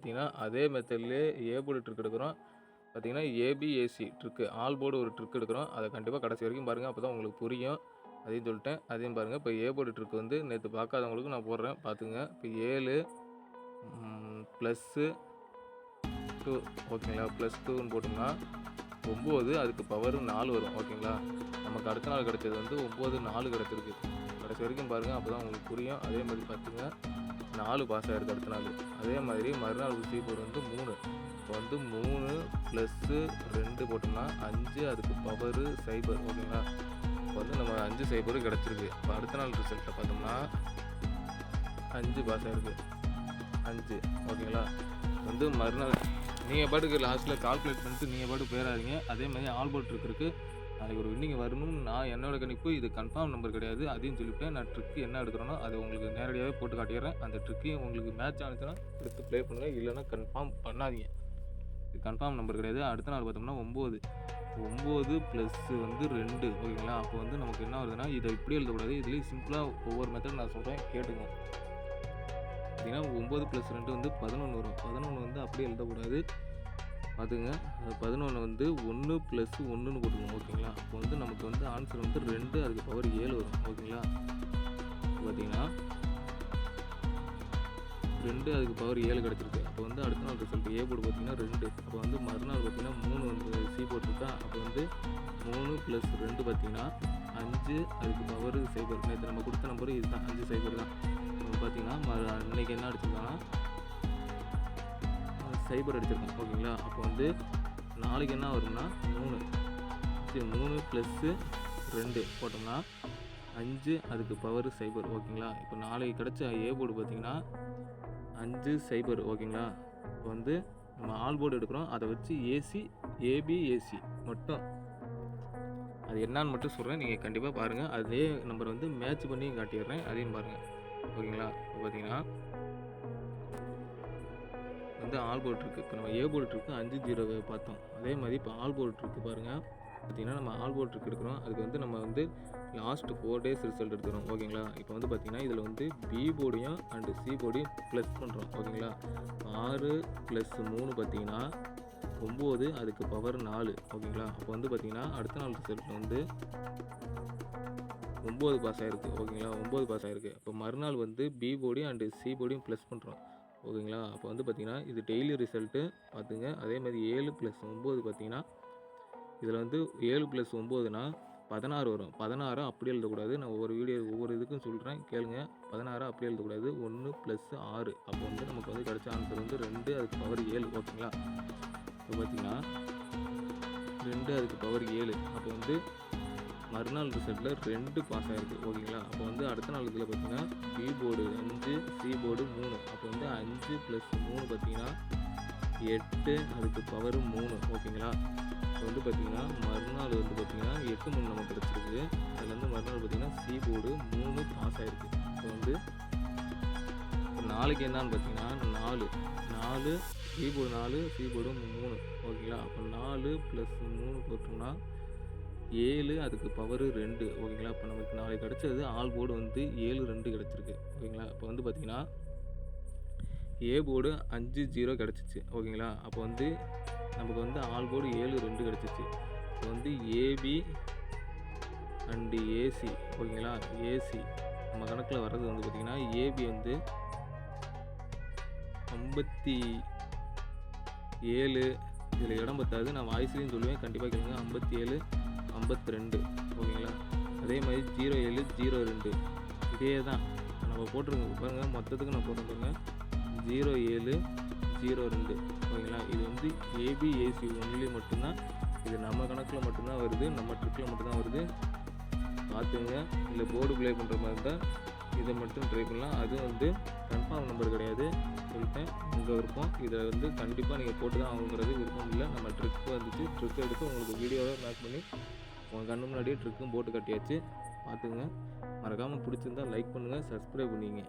பார்த்தீங்கன்னா, அதே மெத்தட்லயே A board trick எடுக்கிறோம். பார்த்தீங்கன்னா, ஏபிஏசி ட்ரிக்கு ஆல் போர்டு ஒரு ட்ரிக் எடுக்கிறோம். அதை கண்டிப்பாக கடைசி வரைக்கும் பாருங்கள். அப்போ தான் உங்களுக்கு புரியும். அதையும் சொல்லிட்டேன். அதையும் பாருங்கள். இப்போ ஏ போர்டு ட்ரிக் வந்து நேற்று பார்க்காதவங்களுக்கு நான் போடுறேன் பார்த்துங்க. இப்போ 7 +2 ஓகேங்களா, +2ன்னு போட்டோம்னா 9 அதுக்கு பவர் 4 வரும். ஓகேங்களா, நமக்கு அடுத்த நாள் கிடைச்சது வந்து 9 4 கிடச்சிருக்கு. கடைசி வரைக்கும் பாருங்கள். அப்போ தான் உங்களுக்கு புரியும். அதே மாதிரி பார்த்துங்க, 4 பாஸ் ஆகிருக்கு அடுத்த நாள். அதே மாதிரி மறுநாள் சி போர்டு வந்து 3. இப்போ வந்து 3 + 2 போட்டோம்னா 5 அதுக்கு பவர் 0. ஓகேங்களா, இப்போ வந்து நம்ம 5 0 கிடச்சிருக்கு. இப்போ அடுத்த நாள் ரிசல்ட்டில் பார்த்தோம்னா 5 பாஸ் ஆகிருக்கு. 5 ஓகேங்களா. வந்து மறுநாள் நீங்கள் பாட்டுக்கு லாஸ்ட்டில் கால்குலேட் பண்ணிட்டு நீங்கள் பாட்டுக்கு போயிடாதீங்க. அதே மாதிரி ஆல் போர்ட் ட்ரிக் இருக்குது. நாளைக்கு ஒரு வின்னிங் வரணும்னு நான் என்னோட கணிப்பு. இது கன்ஃபார்ம் நம்பர் கிடையாது. அதையும் சொல்லிவிட்டேன். நான் ட்ரிக்கு என்ன எடுக்கிறேனோ அதை உங்களுக்கு நேரடியாகவே போட்டு காட்டிடுறேன். அந்த ட்ரிக்கையும் உங்களுக்கு மேட்ச் ஆனிச்சுன்னா எடுத்து ப்ளே பண்ணுங்கள். இல்லைன்னா கன்ஃபார்ம் பண்ணாதீங்க. இது கன்ஃபார்ம் நம்பர் கிடையாது. அடுத்த நாள் பார்த்தோம்னா 9 + வந்து 2 ஓகேங்களா. அப்போ வந்து நமக்கு என்ன வருதுன்னா, இதை இப்படி எழுதக்கூடாது. இதுலேயும் சிம்பிளாக ஒவ்வொரு மெத்தட் நான் சொல்கிறேன், கேட்டுங்க. பார்த்தீங்கன்னா 9 + 2 வந்து 11 வரும். 11 வந்து அப்படியே எழுதக்கூடாது பார்த்துங்க. 11 வந்து 1 + 1ன்னு போட்டுக்கணும். ஓகேங்களா, அப்போ வந்து நமக்கு வந்து ஆன்சர் வந்து 2 அதுக்கு பவர் 7 வரும். ஓகேங்களா, பார்த்தீங்கன்னா 2 அதுக்கு பவர் 7 கிடச்சிருக்கு. அப்போ வந்து அடுத்த நாள் ரிசல்ட் ஏ போர்டு பார்த்தீங்கன்னா 2. அப்போ வந்து மறுநாள் பார்த்தீங்கன்னா 3 வந்து சி போர்டு இருக்கா. அப்போ வந்து 3 + 2 பார்த்தீங்கன்னா 5 அதுக்கு பவர் 0. நேற்று நம்ம கொடுத்த நம்பர் இதுதான், 5 0 தான். பார்த்தீங்கன்னா இன்றைக்கி என்ன அடிச்சிருக்காங்கன்னா 0 அடிச்சிருக்கோம். ஓகேங்களா, அப்போ வந்து நாளைக்கு என்ன வரும்னா 3 + 2 போட்டோம்னா 5 அதுக்கு பவர் 0. ஓகேங்களா, இப்போ நாளைக்கு கிடச்ச ஏ போர்டு பார்த்தீங்கன்னா 5 0. ஓகேங்களா, இப்போ வந்து நம்ம ஆல் போர்டு எடுக்கிறோம். அதை வச்சு ஏபிஏசி மட்டும் அது என்னான்னு மட்டும் சொல்கிறேன். நீங்கள் கண்டிப்பாக பாருங்கள். அதே நம்பர் வந்து மேட்ச் பண்ணி காட்டிடுறேன். அதையும் பாருங்கள். ஓகேங்களா, இப்போ பார்த்தீங்கன்னா வந்து ஆல் போர்டு இருக்குது. இப்போ நம்ம ஏ போர்டு ட்ரிக்கு 5 0 பார்த்தோம். அதே மாதிரி இப்போ ஆல் போர்டு ட்ரிக்கு பாருங்கள். பார்த்திங்கன்னா நம்ம ஆல் போர்டு ட்ரிக் எடுக்கிறோம். அதுக்கு வந்து நம்ம வந்து லாஸ்ட் 4 days ரிசல்ட் எடுத்துக்கிறோம். ஓகேங்களா, இப்போ வந்து பார்த்திங்கன்னா இதில் வந்து பி போர்டையும் அண்டு சி போர்டையும் ப்ளஸ் பண்ணுறோம். ஓகேங்களா, 6 + 3 பார்த்திங்கன்னா 9 அதுக்கு பவர் 4. ஓகேங்களா, அப்போ வந்து பார்த்திங்கன்னா அடுத்த நாள் ரிசல்ட்டில் வந்து 9 பாஸ் ஆகிருக்கு. ஓகேங்களா, 9 பாஸ் ஆகிருக்கு. இப்போ மறுநாள் வந்து பி போர்டையும் அண்டு சி போர்டையும் ப்ளஸ் பண்ணுறோம். ஓகேங்களா, அப்போ வந்து பார்த்திங்கன்னா இது டெய்லி ரிசல்ட்டு பார்த்துங்க. அதே மாதிரி 7 + 9 பார்த்திங்கன்னா இதில் வந்து 7 + 9னா 16 வரும். 16 அப்படி எழுதக்கூடாது. நான் ஒவ்வொரு இதுக்கும் சொல்கிறேன் கேளுங்க. 16 அப்படி எழுதக்கூடாது. 1 + 6. அப்போ வந்து நமக்கு வந்து கிடைச்ச ஆன்சர் வந்து 2 அதுக்கு பவர் 7. ஓகேங்களா, இப்போ பார்த்திங்கன்னா 2 அதுக்கு பவர் 7. அப்போ வந்து மறுநாள் ரிசல்ட்டில் 2 பாஸ் ஆகிருக்கு. ஓகேங்களா, அப்போ வந்து அடுத்த நாள் இதில் பார்த்திங்கன்னா பி போர்டு 5 சி போர்டு 3. அப்போ வந்து 5 + 3 பார்த்திங்கன்னா 8 அதுக்கு பவர் 3. ஓகேங்களா, இப்போ வந்து பார்த்திங்கன்னா மறுநாள் வந்து பார்த்திங்கன்னா 8 3 நமக்கு கிடச்சிருக்கு. அதில் வந்து மறுநாள் பார்த்திங்கன்னா சி போர்டு 3 பாஸ் ஆகிருக்கு. இப்போ வந்து இப்போ நாளைக்கு என்னான்னு பார்த்திங்கன்னா 4 சி போர்டு 4 சி போர்டு 3. ஓகேங்களா, அப்போ 4 + 3 போட்டோம்னா 7 அதுக்கு பவர் 2. ஓகேங்களா, இப்போ நமக்கு நாளைக்கு கிடச்சது ஆல் போர்டு வந்து 7 2 கிடச்சிருக்கு. ஓகேங்களா, இப்போ வந்து பார்த்திங்கன்னா ஏ போர்டு 5 0 கிடச்சிச்சு. ஓகேங்களா, அப்போ வந்து நமக்கு வந்து ஆல் போர்டு 7 2 கிடச்சிச்சு. இப்போ வந்து ஏபி அண்டு ஏசி. ஓகேங்களா, ஏசி நம்ம கணக்கில் வர்றது வந்து பார்த்திங்கன்னா ஏபி வந்து 57. இதில் இடம் பத்தாது, நான் வாய்ஸ்லையும் சொல்லுவேன், கண்டிப்பாக கேளுங்க. 57 52. ஓகேங்களா, அதே மாதிரி 07 02 இதே தான் நம்ம போட்டிருக்கோம் பாருங்கள். மொத்தத்துக்கு நான் போட்டேன் பாருங்கள் 07 02. ஓகேங்களா, இது வந்து ஏபிஏசி ஒன்லி மட்டும்தான். இது நம்ம கணக்கில் மட்டும்தான் வருது, நம்ம ட்ரிக்கில் மட்டும்தான் வருது. பார்த்துங்க. இல்லை போர்டு ப்ளே பண்ணுற மாதிரி இருந்தால் இதை மட்டும் ட்ரை பண்ணலாம். அதுவும் வந்து கன்ஃபார்ம் நம்பர் கிடையாது சொல்லிட்டேன். உங்கள் விருப்பம். இதை வந்து கண்டிப்பாக நீங்கள் போட்டு தான் ஆகுங்கிறது விருப்பம் இல்லை. நம்ம ட்ரிக் வந்துச்சு, ட்ரிக் எடுத்து உங்களுக்கு வீடியோவை மேக் பண்ணி உங்கள் கண்ணு முன்னாடியே ட்ரிக்கும் போட்டு கட்டியாச்சு. பார்த்துங்க. மறக்காமல் பிடிச்சிருந்தால் லைக் பண்ணுங்கள், சப்ஸ்கிரைப் பண்ணிங்க.